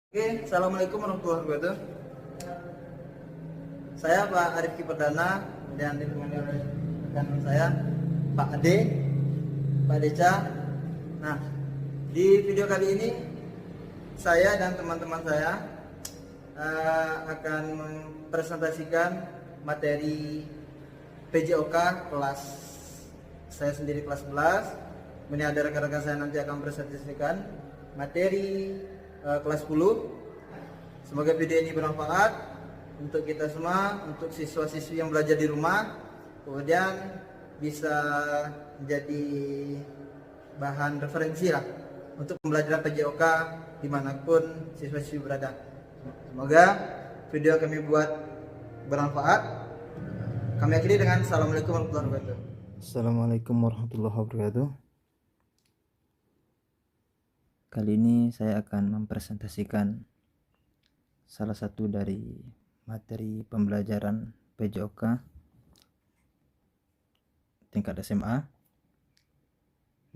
Oke, assalamualaikum warahmatullahi wabarakatuh. Saya Pak Arifki Perdana dan ditemani oleh rekan saya Pak Ade, Pak Deca. Nah, di video kali ini saya dan teman-teman saya akan mempresentasikan materi PJOK kelas, saya sendiri kelas 11. Kemudian ada rekan-rekan saya nanti akan mempresentasikan materi kelas 10. Semoga video ini bermanfaat untuk kita semua, untuk siswa-siswi yang belajar di rumah, kemudian bisa menjadi bahan referensi lah untuk pembelajaran PJOK dimanapun siswa-siswi berada. Semoga video kami buat bermanfaat. Kami akhiri dengan Assalamualaikum warahmatullahi wabarakatuh. Assalamualaikum warahmatullahi wabarakatuh. Kali ini saya akan mempresentasikan salah satu dari materi pembelajaran PJOK tingkat SMA,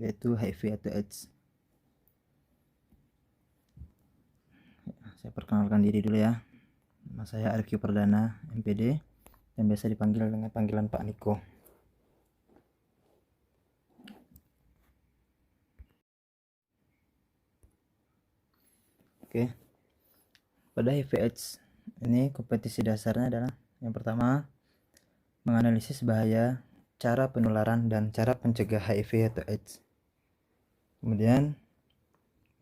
yaitu HIV atau AIDS. Saya perkenalkan diri dulu ya. Nama saya Arifki Perdana, MPD, yang biasa dipanggil dengan panggilan Pak Niko. Oke. Pada HIV/AIDS ini kompetisi dasarnya adalah yang pertama, menganalisis bahaya, cara penularan dan cara pencegah HIV atau AIDS. Kemudian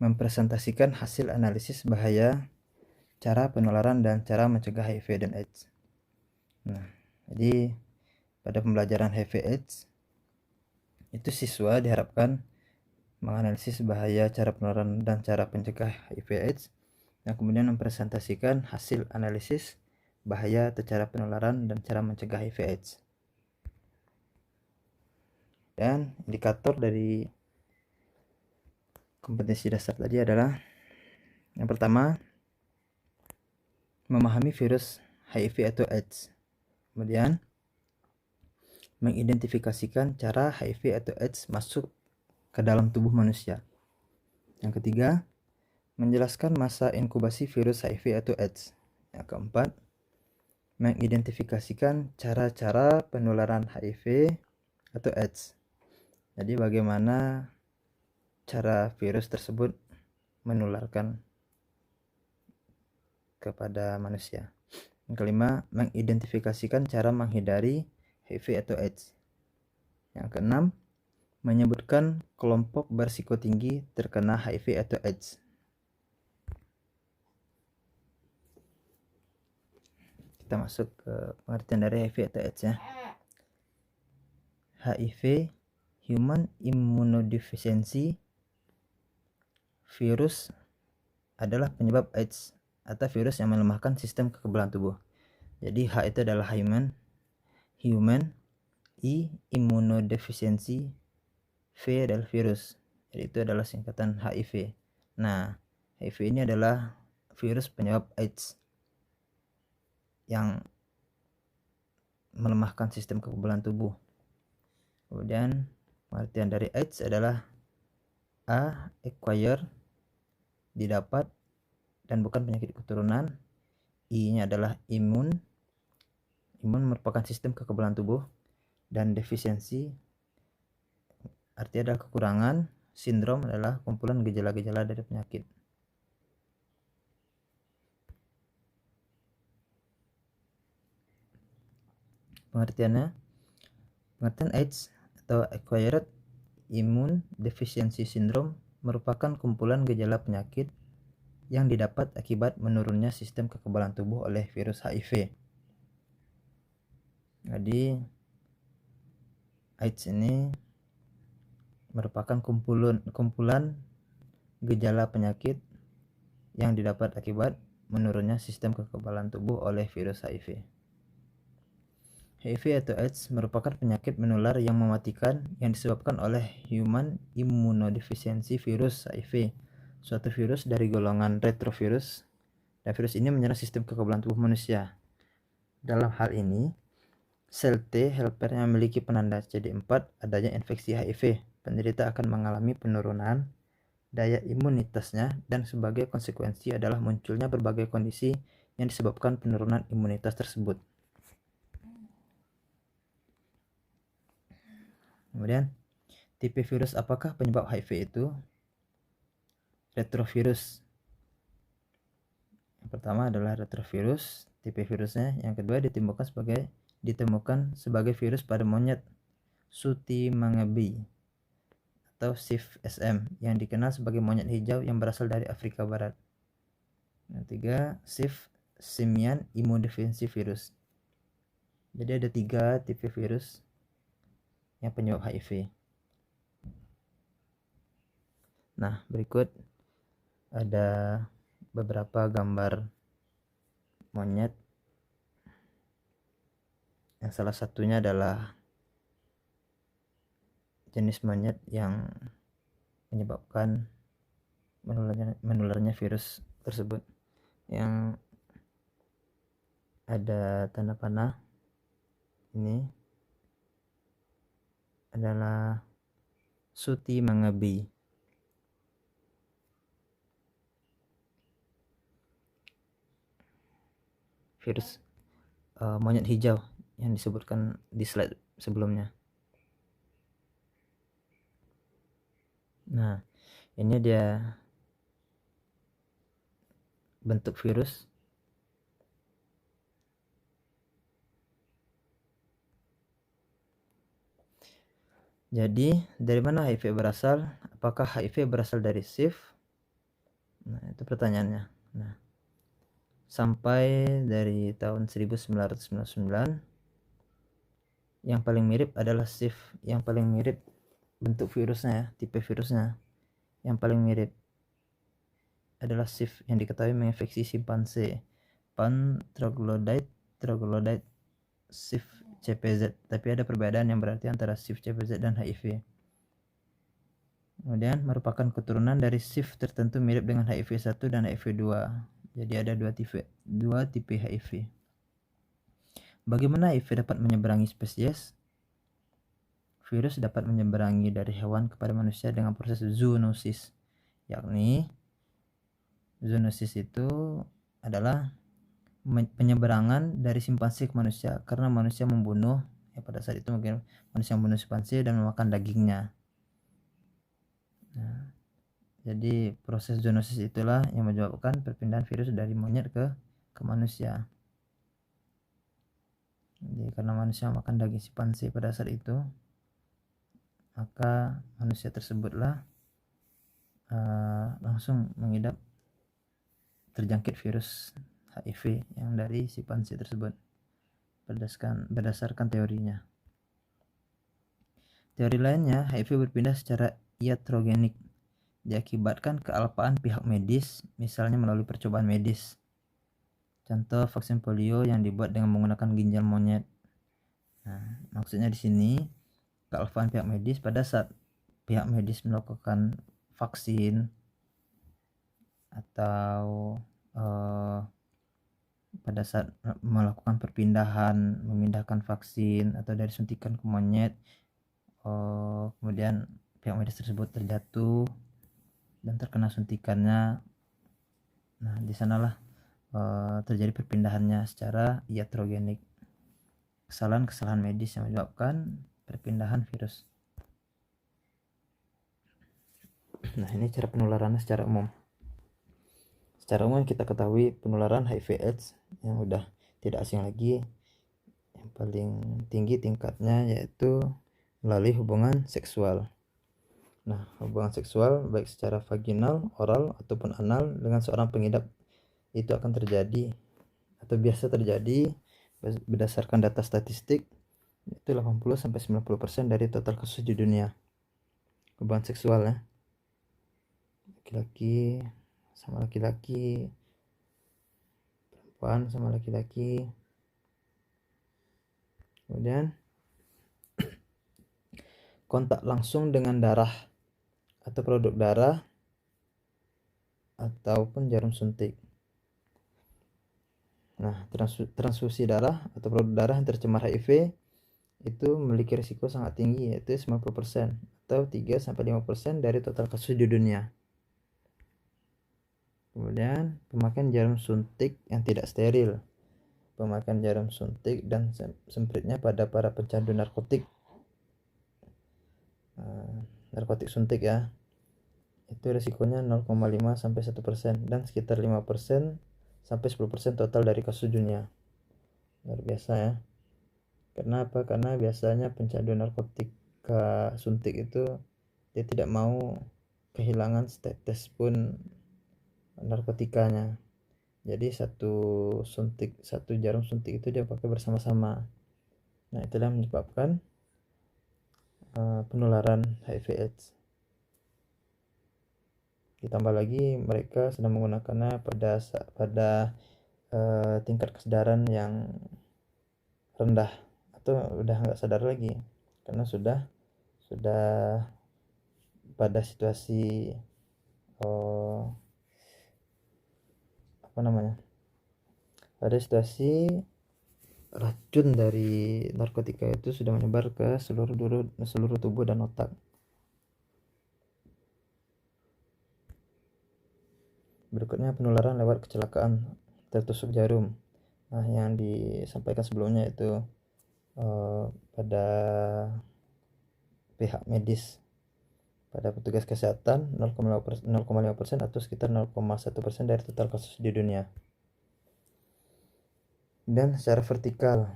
mempresentasikan hasil analisis bahaya, cara penularan dan cara mencegah HIV dan AIDS. Nah, jadi pada pembelajaran HIV/AIDS itu siswa diharapkan menganalisis bahaya, cara penularan dan cara pencegah HIV/AIDS, dan kemudian mempresentasikan hasil analisis bahaya atau cara penularan dan cara mencegah HIV/AIDS. Dan indikator dari kompetensi dasar tadi adalah yang pertama, memahami virus HIV atau AIDS. Kemudian mengidentifikasikan cara HIV atau AIDS masuk ke dalam tubuh manusia. Yang ketiga, menjelaskan masa inkubasi virus HIV atau AIDS. Yang keempat, mengidentifikasikan cara-cara penularan HIV atau AIDS. Jadi bagaimana cara virus tersebut menularkan kepada manusia. Yang kelima, mengidentifikasikan cara menghindari HIV atau AIDS. Yang keenam, menyebutkan kelompok berisiko tinggi terkena HIV atau AIDS. Kita masuk ke pengertian dari HIV atau AIDS ya. HIV, Human Immunodeficiency virus, adalah penyebab AIDS atau virus yang melemahkan sistem kekebalan tubuh. Jadi H itu adalah human, I immunodeficiency, V adalah virus. Jadi itu adalah singkatan HIV. Nah, HIV ini adalah virus penyebab AIDS yang melemahkan sistem kekebalan tubuh. Kemudian pengertian dari AIDS adalah A. Acquired, didapat dan bukan penyakit keturunan. I-nya adalah imun merupakan sistem kekebalan tubuh. Dan defisiensi artinya adalah kekurangan. Sindrom adalah kumpulan gejala-gejala dari penyakit. Pengertian AIDS atau Acquired Immune Deficiency Syndrome merupakan kumpulan gejala penyakit yang didapat akibat menurunnya sistem kekebalan tubuh oleh virus HIV. Jadi AIDS ini merupakan kumpulan gejala penyakit yang didapat akibat menurunnya sistem kekebalan tubuh oleh virus HIV. HIV atau AIDS merupakan penyakit menular yang mematikan yang disebabkan oleh Human Immunodeficiency virus HIV, suatu virus dari golongan retrovirus, dan virus ini menyerang sistem kekebalan tubuh manusia. Dalam hal ini, sel T helper yang memiliki penanda CD4 adanya infeksi HIV, penderita akan mengalami penurunan daya imunitasnya, dan sebagai konsekuensi adalah munculnya berbagai kondisi yang disebabkan penurunan imunitas tersebut. Kemudian, tipe virus apakah penyebab HIV itu? Retrovirus. Yang pertama adalah retrovirus, tipe virusnya. Yang kedua ditemukan sebagai virus pada monyet Sutimangabe atau SIV SM yang dikenal sebagai monyet hijau yang berasal dari Afrika Barat. Yang ketiga, SIV simian imunodeficiency virus. Jadi ada 3 tipe virus yang penyebab HIV. Nah, berikut ada beberapa gambar monyet. Yang salah satunya adalah jenis monyet yang menyebabkan menularnya virus tersebut, yang ada tanda panah. Ini adalah Sutimangabe. Virus monyet hijau yang disebutkan di slide sebelumnya. Nah, ini dia bentuk virus. Jadi, dari mana HIV berasal? Apakah HIV berasal dari SIV? Nah, itu pertanyaannya. Nah, sampai dari tahun 1999, yang paling mirip adalah SIV. Yang paling mirip bentuk virusnya ya, tipe virusnya. Yang paling mirip adalah SIV yang diketahui menginfeksi simpanse. Pan troglodyte SIV CPZ. Tapi ada perbedaan yang berarti antara SIV CPZ dan HIV. Kemudian merupakan keturunan dari SIV tertentu mirip dengan HIV-1 dan HIV-2. Jadi ada dua tipe HIV. Bagaimana HIV dapat menyeberangi spesies? Virus dapat menyeberangi dari hewan kepada manusia dengan proses zoonosis. Yakni zoonosis itu adalah penyeberangan dari simpanse ke manusia, karena manusia membunuh, ya pada saat itu mungkin manusia membunuh simpanse dan memakan dagingnya. Nah, jadi proses zoonosis itulah yang menyebabkan perpindahan virus dari monyet ke manusia. Jadi karena manusia makan daging simpanse pada saat itu, maka manusia tersebutlah langsung mengidap terjangkit virus HIV yang dari simpanse tersebut berdasarkan teorinya. Teori lainnya, HIV berpindah secara iatrogenik, diakibatkan kealpaan pihak medis, misalnya melalui percobaan medis. Contoh vaksin polio yang dibuat dengan menggunakan ginjal monyet. Nah, maksudnya di sini kealpaan pihak medis pada saat pihak medis melakukan vaksin atau pada saat melakukan memindahkan vaksin atau dari suntikan ke monyet, kemudian pihak medis tersebut terjatuh dan terkena suntikannya. Nah, di sanalah terjadi perpindahannya secara iatrogenik. Kesalahan medis yang menyebabkan perpindahan virus. Nah, ini cara penularannya secara umum. Secara umum kita ketahui penularan HIV/AIDS yang udah tidak asing lagi, yang paling tinggi tingkatnya yaitu melalui hubungan seksual. Nah, hubungan seksual baik secara vaginal, oral ataupun anal dengan seorang pengidap itu akan terjadi atau biasa terjadi berdasarkan data statistik itu 80-90% dari total kasus di dunia. Hubungan seksual ya, laki-laki sama laki-laki, perempuan sama laki-laki. Kemudian kontak langsung dengan darah atau produk darah ataupun jarum suntik. Nah, transfusi darah atau produk darah yang tercemar HIV itu memiliki risiko sangat tinggi, yaitu 90% atau 3-5% dari total kasus di dunia. Kemudian pemakaian jarum suntik yang tidak steril, pemakaian jarum suntik dan sempritnya pada para pecandu narkotik. Narkotik suntik ya, itu risikonya 0,5 sampai 1% dan sekitar 5% sampai 10% total dari kasus dunia. Luar biasa ya. Karena apa? Karena biasanya pencandu narkotika suntik itu dia tidak mau kehilangan setetes pun narkotikanya. Jadi satu jarum suntik itu dia pakai bersama-sama. Nah, itulah yang menyebabkan penularan HIV/AIDS. Ditambah lagi mereka sedang menggunakannya pada tingkat kesadaran yang rendah atau udah nggak sadar lagi karena sudah pada situasi pada situasi racun dari narkotika itu sudah menyebar ke seluruh tubuh dan otak. Berikutnya penularan lewat kecelakaan tertusuk jarum. Nah, yang disampaikan sebelumnya itu pada pihak medis, pada petugas kesehatan 0,5% atau sekitar 0,1% dari total kasus di dunia. Dan secara vertikal,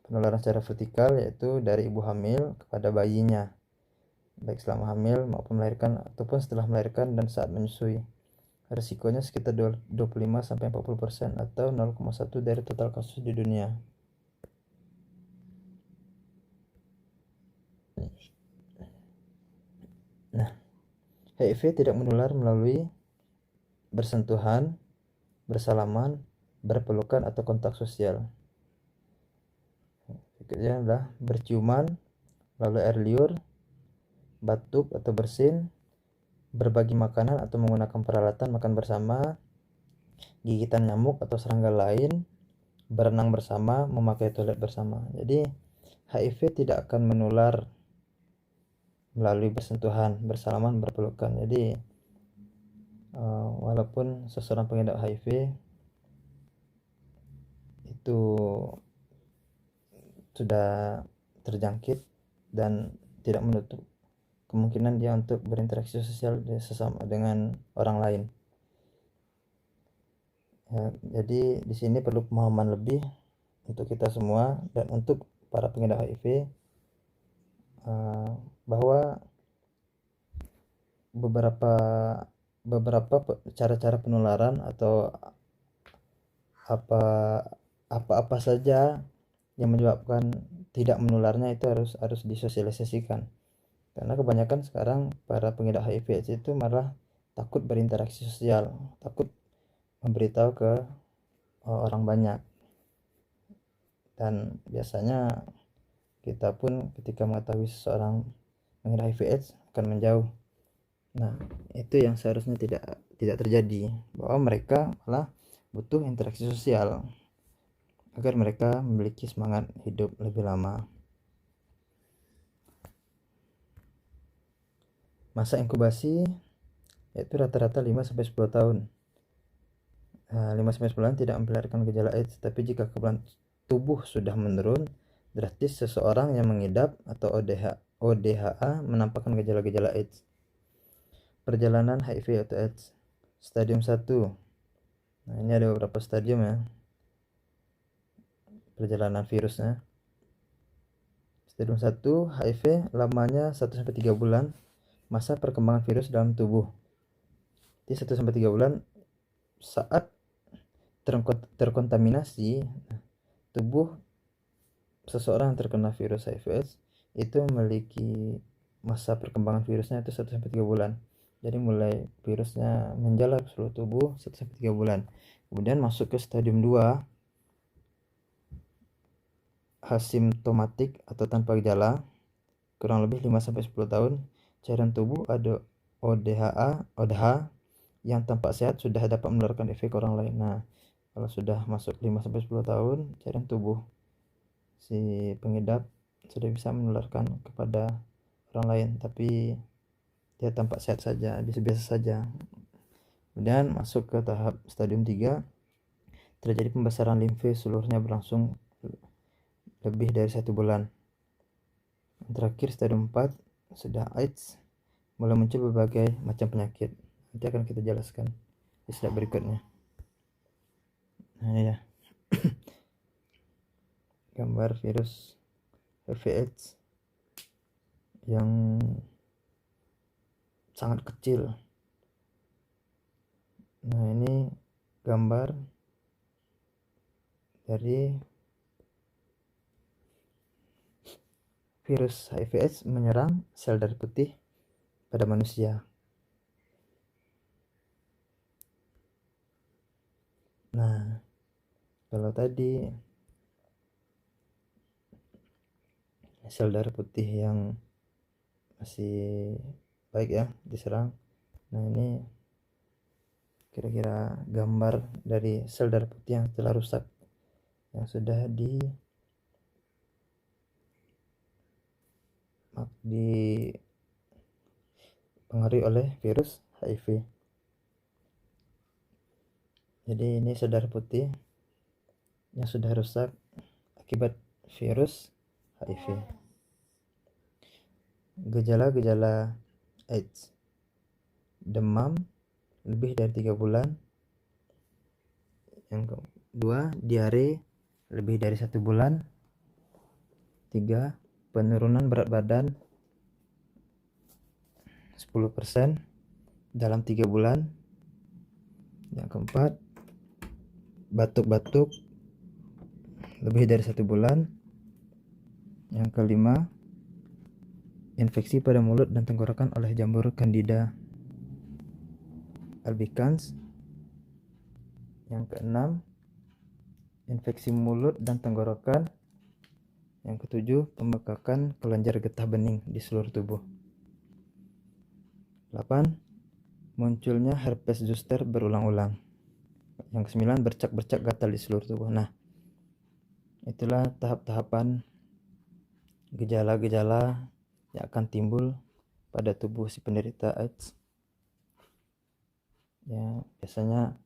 penularan secara vertikal yaitu dari ibu hamil kepada bayinya, baik selama hamil maupun melahirkan ataupun setelah melahirkan dan saat menyusui. Risikonya sekitar 25-40% atau 0,1 dari total kasus di dunia. Nah, HIV tidak menular melalui bersentuhan, bersalaman, berpelukan atau kontak sosial. Berikutnya adalah berciuman, lalu air liur, batuk atau bersin, berbagi makanan atau menggunakan peralatan makan bersama, gigitan nyamuk atau serangga lain, berenang bersama, memakai toilet bersama. Jadi HIV tidak akan menular melalui bersentuhan, bersalaman, berpelukan. Jadi walaupun seseorang pengidap HIV itu sudah terjangkit dan tidak menutup kemungkinan dia untuk berinteraksi sosial sesama dengan orang lain. Ya, jadi di sini perlu pemahaman lebih untuk kita semua dan untuk para pengidap HIV bahwa beberapa cara-cara penularan atau apa saja yang menyebabkan tidak menularnya itu harus disosialisasikan. Karena kebanyakan sekarang para pengidap HIV/AIDS itu malah takut berinteraksi sosial, takut memberitahu ke orang banyak. Dan biasanya kita pun ketika mengetahui seseorang mengidap HIV/AIDS akan menjauh. Nah, itu yang seharusnya tidak terjadi, bahwa mereka malah butuh interaksi sosial agar mereka memiliki semangat hidup lebih lama. Masa inkubasi yaitu rata-rata 5-10 tahun. 5-10 bulan tidak memperlihatkan gejala AIDS, tapi jika kekebalan tubuh sudah menurun drastis, seseorang yang mengidap atau ODHA menampakkan gejala-gejala AIDS. Perjalanan HIV atau AIDS. Stadium 1. Nah, ini ada beberapa stadium ya. Perjalanan virusnya. Stadium 1 HIV lamanya 1-3 bulan masa perkembangan virus dalam tubuh. Di 1-3 bulan saat terkontaminasi, tubuh seseorang yang terkena virus HIV/AIDS itu memiliki masa perkembangan virusnya itu 1-3 bulan. Jadi mulai virusnya menjalar ke seluruh tubuh 1-3 bulan. Kemudian masuk ke stadium 2, asimptomatik atau tanpa gejala, kurang lebih 5-10 tahun. Cairan tubuh ada ODH yang tampak sehat sudah dapat menularkan efek ke orang lain. Nah, kalau sudah masuk 5-10 tahun, cairan tubuh si pengidap sudah bisa menularkan kepada orang lain, tapi dia tampak sehat saja, biasa-biasa saja. Kemudian masuk ke tahap stadium 3, terjadi pembesaran limfe seluruhnya berlangsung lebih dari 1 bulan. Yang terakhir stadium 4, sudah AIDS, mulai muncul berbagai macam penyakit. Nanti akan kita jelaskan di slide berikutnya. Nah ini ya gambar virus HIV/AIDS yang sangat kecil. Nah ini gambar dari virus HIV/AIDS menyerang sel darah putih pada manusia. Nah, kalau tadi sel darah putih yang masih baik ya diserang. Nah ini kira-kira gambar dari sel darah putih yang telah rusak, yang sudah dipengaruhi oleh virus HIV. Jadi ini sel darah putih yang sudah rusak akibat virus HIV. Gejala-gejala AIDS: demam lebih dari 3 bulan. Yang kedua, diare lebih dari 1 bulan. 3, penurunan berat badan 10% dalam 3 bulan. Yang keempat, batuk-batuk lebih dari 1 bulan. Yang kelima, infeksi pada mulut dan tenggorokan oleh jamur Candida albicans. Yang keenam, infeksi mulut dan tenggorokan. Yang ketujuh, pembekakan kelenjar getah bening di seluruh tubuh. 8, munculnya herpes zoster berulang-ulang. Yang kesembilan, bercak-bercak gatal di seluruh tubuh. Nah, itulah tahap-tahapan gejala-gejala yang akan timbul pada tubuh si penderita AIDS. Ya, biasanya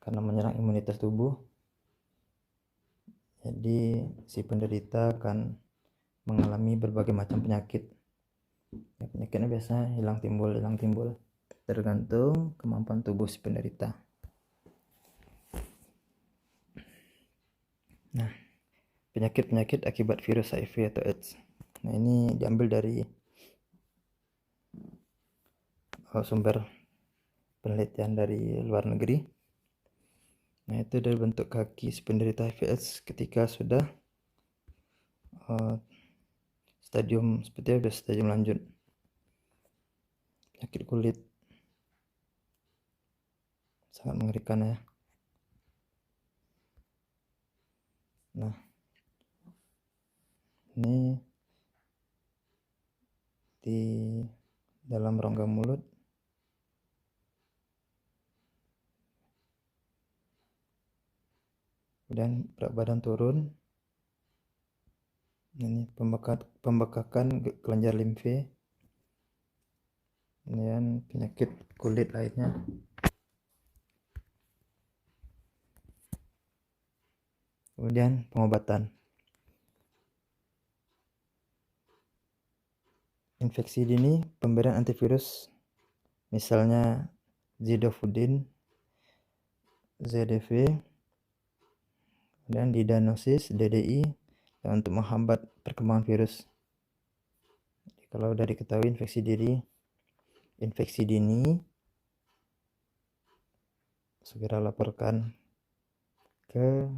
karena menyerang imunitas tubuh, jadi si penderita akan mengalami berbagai macam penyakit. Ya, penyakitnya biasanya hilang timbul, tergantung kemampuan tubuh si penderita. Nah, penyakit-penyakit akibat virus HIV atau AIDS. Nah, ini diambil dari sumber penelitian dari luar negeri. Nah, itu dari bentuk kaki si penderita HIV/AIDS ketika sudah stadium seperti ada stadium lanjut. Penyakit kulit sangat mengerikan ya. Nah, ini di dalam rongga mulut dan berat badan turun. Ini pembekakan kelenjar limfe dan penyakit kulit lainnya. Kemudian pengobatan. Infeksi dini, pemberian antivirus, misalnya zidofudin, ZDV, dan diagnosis DDI untuk menghambat perkembangan virus. Jadi, kalau sudah diketahui infeksi dini, segera laporkan ke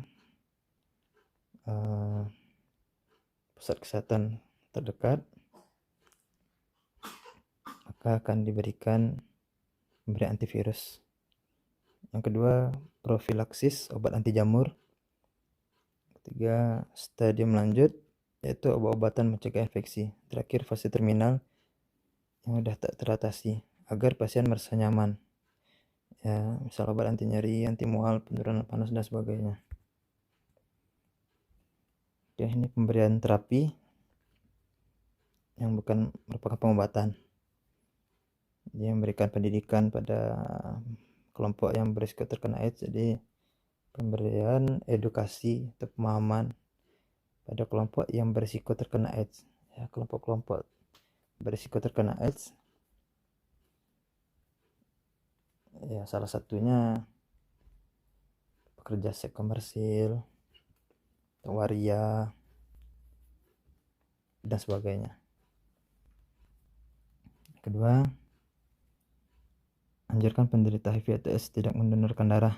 pusat kesehatan terdekat, maka akan diberikan pemberian antivirus. Yang kedua, profilaksis, obat anti jamur. Ketiga, stadium lanjut, yaitu obat-obatan mencegah infeksi. Terakhir, fase terminal yang sudah tak teratasi, agar pasien merasa nyaman. Ya, misal obat anti nyeri, anti mual, penurunan panas, dan sebagainya. Oke, ini pemberian terapi yang bukan merupakan pengobatan. Dia memberikan pendidikan pada kelompok yang berisiko terkena AIDS, jadi pemberian edukasi atau pemahaman pada kelompok yang berisiko terkena AIDS. Ya, kelompok-kelompok berisiko terkena AIDS, ya salah satunya pekerja seks komersil, waria, dan sebagainya. Kedua, anjurkan penderita HIV atau AIDS tidak mendonorkan darah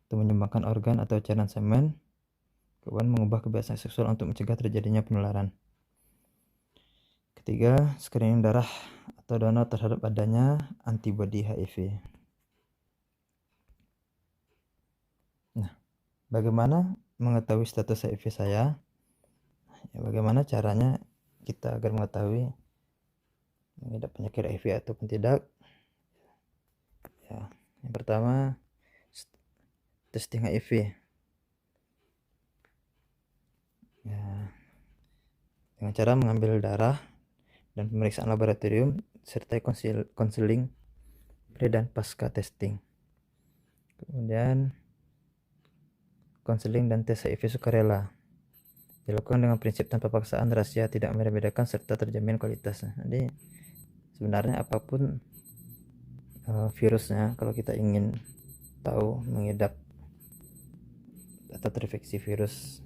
atau menyumbangkan organ atau cairan semen, kemudian mengubah kebiasaan seksual untuk mencegah terjadinya penularan. Ketiga, screening darah atau donor terhadap adanya antibodi HIV. Nah, bagaimana mengetahui status HIV saya? Ya, bagaimana caranya kita agar mengetahui mengidap penyakit HIV ataupun tidak? Ya, yang pertama, testing HIV. Ya, dengan cara mengambil darah dan pemeriksaan laboratorium serta konseling pre dan pasca testing. Kemudian konseling dan tes HIV sukarela dilakukan dengan prinsip tanpa paksaan, rahasia, tidak membedakan serta terjamin kualitasnya. Jadi sebenarnya apapun virusnya, kalau kita ingin tahu mengidap atau terinfeksi virus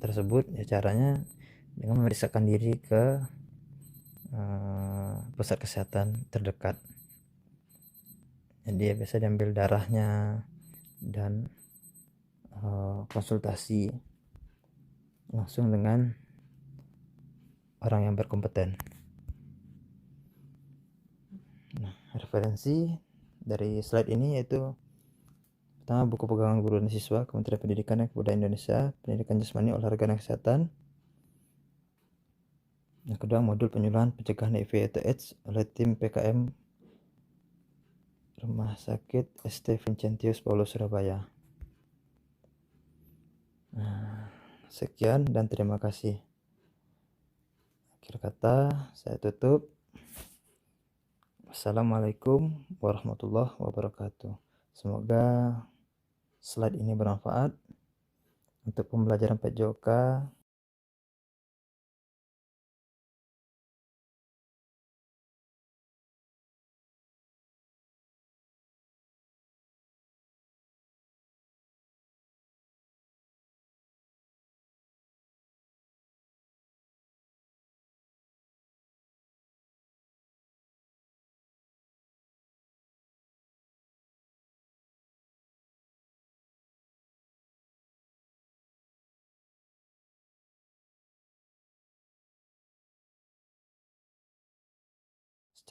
tersebut, ya caranya dengan memeriksakan diri ke pusat kesehatan terdekat. Jadi biasa diambil darahnya dan konsultasi langsung dengan orang yang berkompeten. Nah, referensi dari slide ini yaitu pertama, buku pegangan guru dan siswa Kementerian Pendidikan dan Kebudayaan Indonesia, Pendidikan Jasmani, Olahraga dan Kesehatan. Yang kedua, modul penyuluhan pencegahan HIV atau AIDS oleh tim PKM Rumah Sakit St. Vincentius Paulus Surabaya. Nah, sekian dan terima kasih. Akhir kata saya tutup. Wassalamualaikum warahmatullahi wabarakatuh. Semoga slide ini bermanfaat untuk pembelajaran PJOK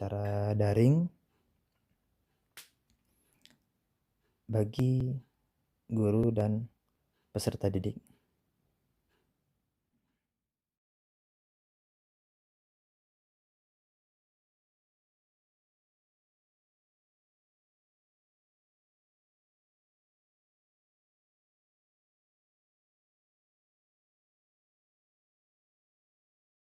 secara daring bagi guru dan peserta didik.